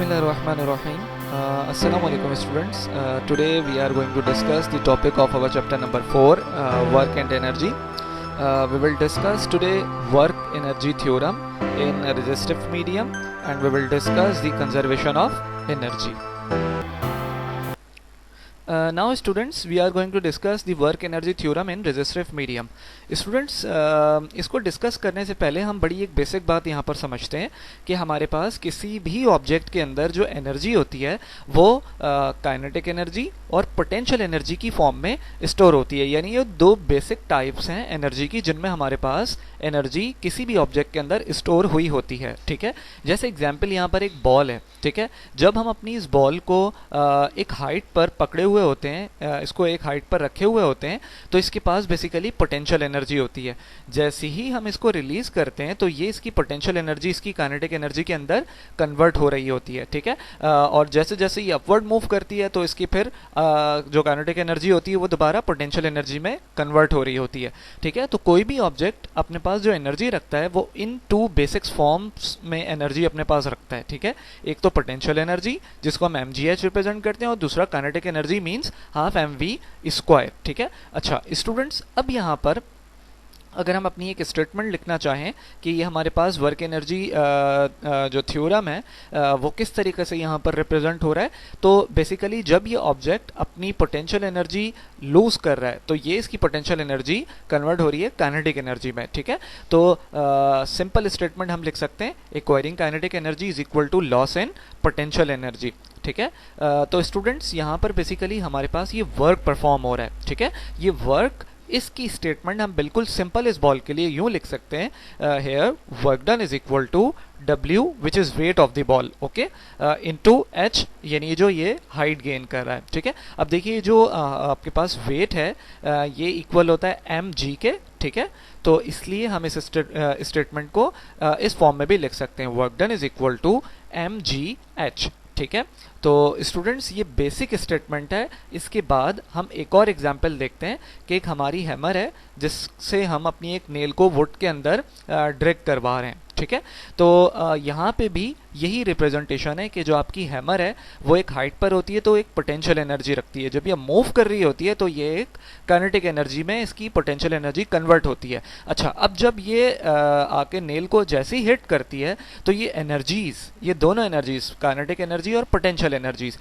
Bismillahirrahmanirrahim. Assalamu alaikum students. Today we are going to discuss the topic of our chapter number 4, work and energy. We will discuss today work energy theorem in a resistive medium, and we will discuss the conservation of energy. Now students, we are going to discuss the work energy theorem in resistive medium. Students, इसको discuss करने से पहले हम बड़ी एक basic बात यहाँ पर समझते हैं कि हमारे पास किसी भी ऑब्जेक्ट के अंदर जो एनर्जी होती है वो काइनेटिक एनर्जी और पोटेंशियल एनर्जी की फॉर्म में स्टोर होती है। यानी ये दो बेसिक टाइप्स हैं एनर्जी की जिनमें हमारे पास एनर्जी किसी भी ऑब्जेक्ट के अंदर स्टोर हुई होती है। ठीक है, जैसे एग्जाम्पल यहाँ पर एक बॉल है। ठीक है, जब हम अपनी इस बॉल को एक हाइट पर पकड़े हुए होते हैं, इसको एक हाइट पर रखे हुए होते हैं, तो इसके पास बेसिकली पोटेंशियल एनर्जी होती है। जैसे ही हम इसको रिलीज करते हैं तो ये इसकी पोटेंशियल एनर्जी इसकी काइनेटिक एनर्जी के अंदर कन्वर्ट हो रही होती है। ठीक है, और जैसे जैसे ये अपवर्ड मूव करती है तो इसकी फिर जो काइनेटिक एनर्जी होती है वो दोबारा पोटेंशियल एनर्जी में कन्वर्ट हो रही होती है। ठीक है, तो कोई भी ऑब्जेक्ट अपने पास जो एनर्जी रखता है वो इन टू बेसिक फॉर्म्स में एनर्जी अपने पास रखता है। ठीक है, एक तो पोटेंशियल एनर्जी जिसको हम mgh रिप्रेजेंट करते हैं और दूसरा kinetic energy means half mv square. ठीक है, अच्छा स्टूडेंट्स, अब यहाँ पर अगर हम अपनी एक स्टेटमेंट लिखना चाहें कि ये हमारे पास वर्क एनर्जी जो थ्योरम है वो किस तरीके से यहाँ पर रिप्रेजेंट हो रहा है, तो बेसिकली जब ये ऑब्जेक्ट अपनी पोटेंशियल एनर्जी लूज कर रहा है तो ये इसकी पोटेंशियल एनर्जी कन्वर्ट हो रही है काइनेटिक एनर्जी में। ठीक है, तो सिंपल स्टेटमेंट हम लिख सकते हैं acquiring kinetic energy is equal to loss in potential energy. ठीक है, तो स्टूडेंट्स यहाँ पर बेसिकली हमारे पास ये वर्क परफॉर्म हो रहा है। ठीक है, ये वर्क इसकी स्टेटमेंट हम बिल्कुल सिंपल इस बॉल के लिए यूं लिख सकते हैं, here work done is equal to W which is weight of the ball, okay, into H, यानी जो ये हाइट गेन कर रहा है। ठीक है, अब देखिए जो आपके पास वेट है ये इक्वल होता है mg के। ठीक है, तो इसलिए हम इस स्टेटमेंट को इस फॉर्म में भी लिख सकते हैं, work done is equal to mgh। ठीक है, तो स्टूडेंट्स ये बेसिक स्टेटमेंट है। इसके बाद हम एक और एग्जांपल देखते हैं कि एक हमारी हैमर है जिससे हम अपनी एक नेल को वुड के अंदर ड्रैग करवा रहे हैं। ठीक है, तो यहाँ पे भी यही रिप्रेजेंटेशन है कि जो आपकी हैमर है वो एक हाइट पर होती है तो एक पोटेंशियल एनर्जी रखती है। जब ये मूव कर रही होती है तो ये एक काइनेटिक एनर्जी में इसकी पोटेंशियल एनर्जी कन्वर्ट होती है। अच्छा, अब जब ये आके नेल को जैसे ही हिट करती है तो ये एनर्जीज, ये दोनों एनर्जीज काइनेटिक एनर्जी और पोटेंशियल एनर्जीज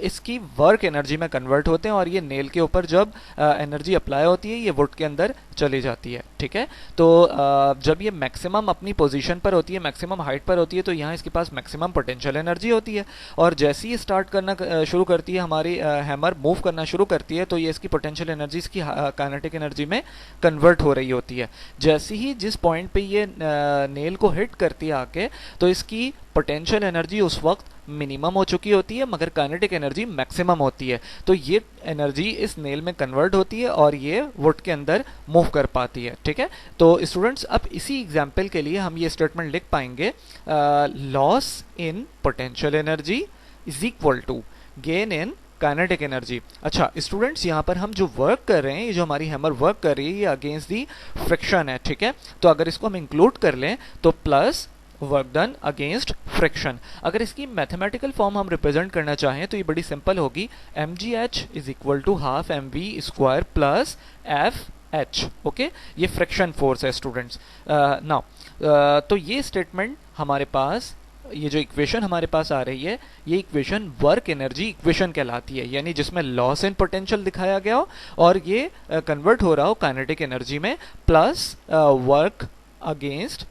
इसकी वर्क एनर्जी में कन्वर्ट होते हैं और ये नेल के ऊपर जब एनर्जी अप्लाई होती है ये वुड के अंदर चली जाती है। ठीक है, तो जब ये मैक्सिमम अपनी पोजीशन पर होती है, मैक्सिमम हाइट पर होती है, तो यहाँ इसके पास मैक्सिमम पोटेंशियल एनर्जी होती है और जैसे ही स्टार्ट करना शुरू करती है हमारी हैमर मूव करना शुरू करती है तो ये इसकी पोटेंशियल एनर्जी इसकी काइनेटिक एनर्जी में कन्वर्ट हो रही होती है। जैसे ही जिस पॉइंट पे ये नेल को हिट करती है आके तो इसकी पोटेंशियल एनर्जी उस वक्त मिनिमम हो चुकी होती है मगर काइनेटिक एनर्जी मैक्सिमम होती है, तो ये एनर्जी इस नेल में कन्वर्ट होती है और ये वुड के अंदर मूव कर पाती है। ठीक है, तो स्टूडेंट्स अब इसी एग्जांपल के लिए हम ये स्टेटमेंट लिख पाएंगे, loss in potential energy is equal to gain in kinetic energy. अच्छा स्टूडेंट्स, यहाँ पर हम जो वर्क कर रहे हैं, ये जो हमारी हैमर वर्क कर रही है ये अगेंस्ट दी फ्रिक्शन है। ठीक है, तो अगर इसको हम इंक्लूड कर लें तो plus work done against friction. अगर इसकी मैथमेटिकल फॉर्म हम रिप्रेजेंट करना चाहें तो ये बड़ी सिंपल होगी, mgh is equal to half mv square plus fh। Okay, ये फ्रिक्शन फोर्स है स्टूडेंट्स। नाउ तो ये स्टेटमेंट हमारे पास, ये जो इक्वेशन हमारे पास आ रही है ये इक्वेशन वर्क एनर्जी इक्वेशन कहलाती है, यानी जिसमें लॉस इन पोटेंशियल दिखाया गया हो और ये कन्वर्ट हो रहा हो काइनेटिक एनर्जी में plus work against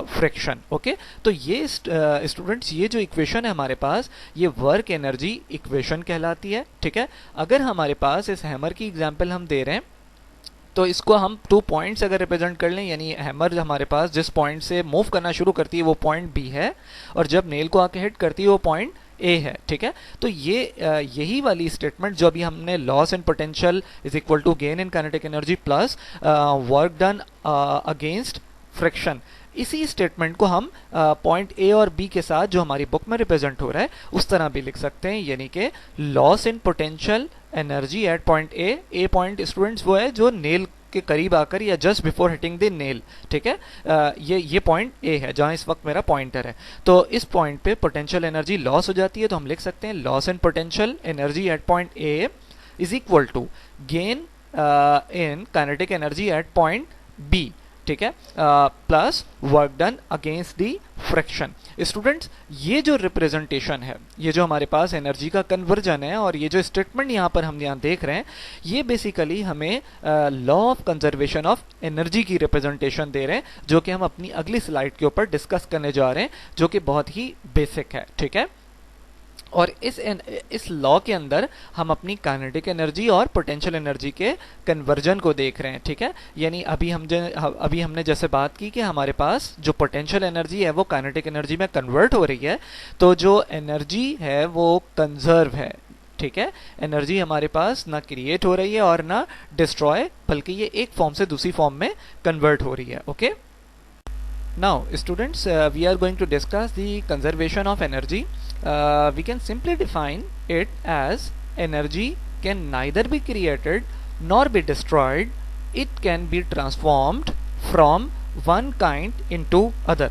friction. Okay, तो ये स्टूडेंट्स ये जो इक्वेशन है हमारे पास ये वर्क एनर्जी इक्वेशन कहलाती है। ठीक है, अगर हमारे पास इस हैमर की एग्जांपल हम दे रहे हैं तो इसको हम 2 पॉइंट्स अगर रिप्रेजेंट कर लें, यानी हैमर हमारे पास जिस पॉइंट से मूव करना शुरू करती है वो पॉइंट B है और जब नेल को आके हिट करती है वो पॉइंट A है। ठीक है, तो ये यही वाली स्टेटमेंट जो अभी हमने loss in potential is equal to gain in kinetic energy plus work done against friction, इसी स्टेटमेंट को हम पॉइंट ए और बी के साथ जो हमारी बुक में रिप्रेजेंट हो रहा है उस तरह भी लिख सकते हैं, यानी कि loss in potential energy at point A point students वो है जो नेल के करीब आकर या just before hitting the nail, ठीक है। ये पॉइंट ए है जहां इस वक्त मेरा पॉइंटर है। तो इस पॉइंट पे पोटेंशियल एनर्जी लॉस हो जाती है, तो हम लिख सकते हैं loss in potential energy at point A is equal to gain in kinetic energy at point B, ठीक है, plus work done against the friction. Students, ये जो रिप्रेजेंटेशन है, ये जो हमारे पास एनर्जी का कन्वर्जन है और ये जो स्टेटमेंट यहाँ पर हम यहाँ देख रहे हैं, ये बेसिकली हमें law of conservation of energy की रिप्रेजेंटेशन दे रहे हैं, जो कि हम अपनी अगली स्लाइड के ऊपर डिस्कस करने जा रहे हैं, जो कि बहुत ही बेसिक है, ठीक है। और इस लॉ के अंदर हम अपनी काइनेटिक एनर्जी और पोटेंशियल एनर्जी के कन्वर्जन को देख रहे हैं, ठीक है। यानी अभी हमने जैसे बात की कि हमारे पास जो पोटेंशियल एनर्जी है वो काइनेटिक एनर्जी में कन्वर्ट हो रही है, तो जो एनर्जी है वो कंजर्व है, ठीक है। एनर्जी हमारे पास ना क्रिएट हो रही है और ना डिस्ट्रॉय, बल्कि ये एक फॉर्म से दूसरी फॉर्म में कन्वर्ट हो रही है, okay. Now students, we are going to discuss the conservation of energy. We can simply define it as energy can neither be created nor be destroyed. It can be transformed from one kind into other,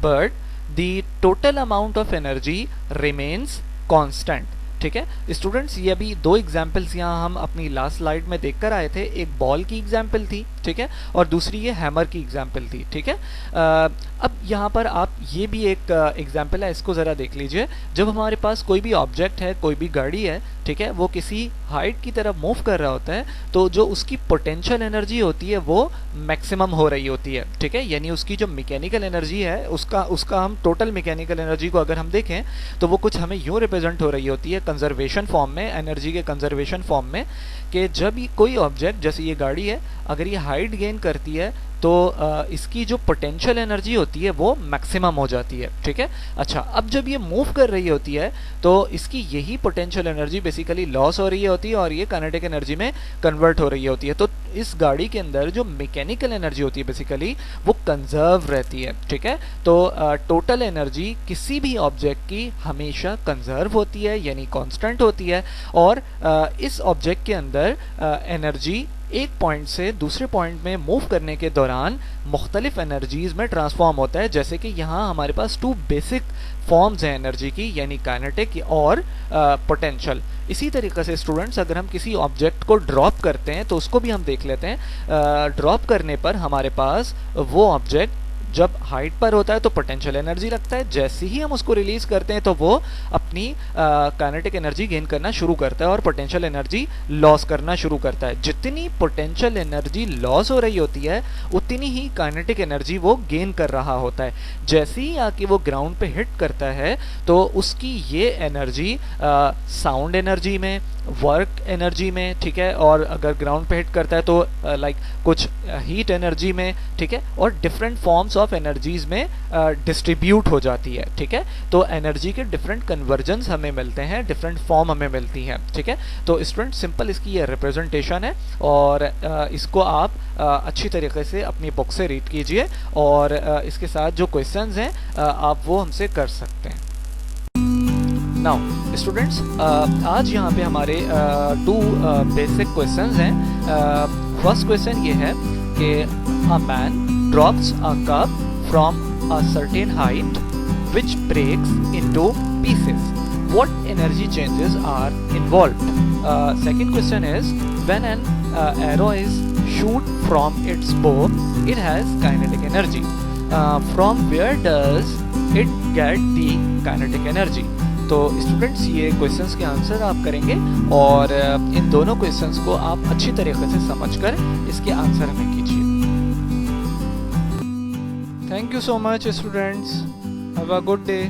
but the total amount of energy remains constant. ठीक है students, ये अभी दो examples यहाँ हम अपनी last slide में देखकर आए थे। एक बॉल की एग्जाम्पल थी, ठीक है, और दूसरी ये हैमर की एग्जाम्पल थी, ठीक है। अब यहाँ पर आप ये भी एक एग्जाम्पल है, इसको ज़रा देख लीजिए। जब हमारे पास कोई भी ऑब्जेक्ट है, कोई भी गाड़ी है, ठीक है, वो किसी हाइट की तरफ मूव कर रहा होता है, तो जो उसकी पोटेंशियल एनर्जी होती है वो मैक्सिमम हो रही होती है, ठीक है। यानी उसकी जो मैकेनिकल एनर्जी है, उसका हम टोटल मैकेनिकल एनर्जी को अगर हम देखें तो वो कुछ हमें यूँ रिप्रेजेंट हो रही होती है कंजर्वेशन फॉर्म में, एनर्जी के कंजर्वेशन फॉर्म में, कि जब ये कोई ऑब्जेक्ट, जैसे ये गाड़ी है, अगर ये हाइट गेन करती है तो इसकी जो पोटेंशियल एनर्जी होती है वो मैक्सिमम हो जाती है, ठीक है। अच्छा, अब जब ये मूव कर रही होती है तो इसकी यही पोटेंशियल एनर्जी बेसिकली लॉस हो रही होती है और ये काइनेटिक एनर्जी में कन्वर्ट हो रही होती है। तो इस गाड़ी के अंदर जो मैकेनिकल एनर्जी होती है बेसिकली वो कंजर्व रहती है, ठीक है। तो टोटल एनर्जी किसी भी ऑब्जेक्ट की हमेशा कंजर्व होती है, यानी कांस्टेंट होती है, और इस ऑब्जेक्ट के अंदर एनर्जी एक पॉइंट से दूसरे पॉइंट में मूव करने के दौरान मुख्तलिफ एनर्जीज में ट्रांसफॉर्म होता है। जैसे कि यहाँ हमारे पास टू बेसिक फॉर्म्स हैं एनर्जी की, यानी काइनेटिक और पोटेंशियल। इसी तरीके से स्टूडेंट्स, अगर हम किसी ऑब्जेक्ट को ड्रॉप करते हैं तो उसको भी हम देख लेते हैं। ड्रॉप करने पर हमारे पास वो ऑब्जेक्ट जब हाइट पर होता है तो पोटेंशियल एनर्जी लगता है, जैसे ही हम उसको रिलीज करते हैं तो वो अपनी काइनेटिक एनर्जी गेन करना शुरू करता है और पोटेंशियल एनर्जी लॉस करना शुरू करता है। जितनी पोटेंशियल एनर्जी लॉस हो रही होती है उतनी ही काइनेटिक एनर्जी वो गेन कर रहा होता है। जैसे ही आके वो ग्राउंड पे हिट करता है तो उसकी ये एनर्जी साउंड एनर्जी में, वर्क एनर्जी में, ठीक है, और अगर ग्राउंड पे हिट करता है तो लाइक कुछ हीट एनर्जी में, ठीक है, और डिफरेंट फॉर्म्स ऑफ एनर्जीज में डिस्ट्रीब्यूट हो जाती है, ठीक है। तो एनर्जी के डिफरेंट कन्वर्जन्स हमें मिलते हैं, डिफरेंट फॉर्म हमें मिलती हैं, ठीक है। तो स्टूडेंट, सिंपल इसकी ये रिप्रेजेंटेशन है और इसको आप अच्छी तरीके से अपनी बुक से रीड कीजिए और इसके साथ जो क्वेश्चंस हैं आप वो हमसे कर सकते हैं। नाउ स्टूडेंट्स, आज यहाँ पे हमारे टू बेसिक क्वेश्चंस हैं। फर्स्ट क्वेश्चन ये है कि a man drops a cup from a certain height which breaks into pieces. What energy changes are involved? Second question is, when an arrow is shoot from its bow, it has kinetic energy. From where does it get the kinetic energy? तो students, ये questions के answer आप करेंगे और इन दोनों questions को आप अच्छी तरीके से समझकर इसके आंसर हमें कीजिए। Thank you so much students, have a good day.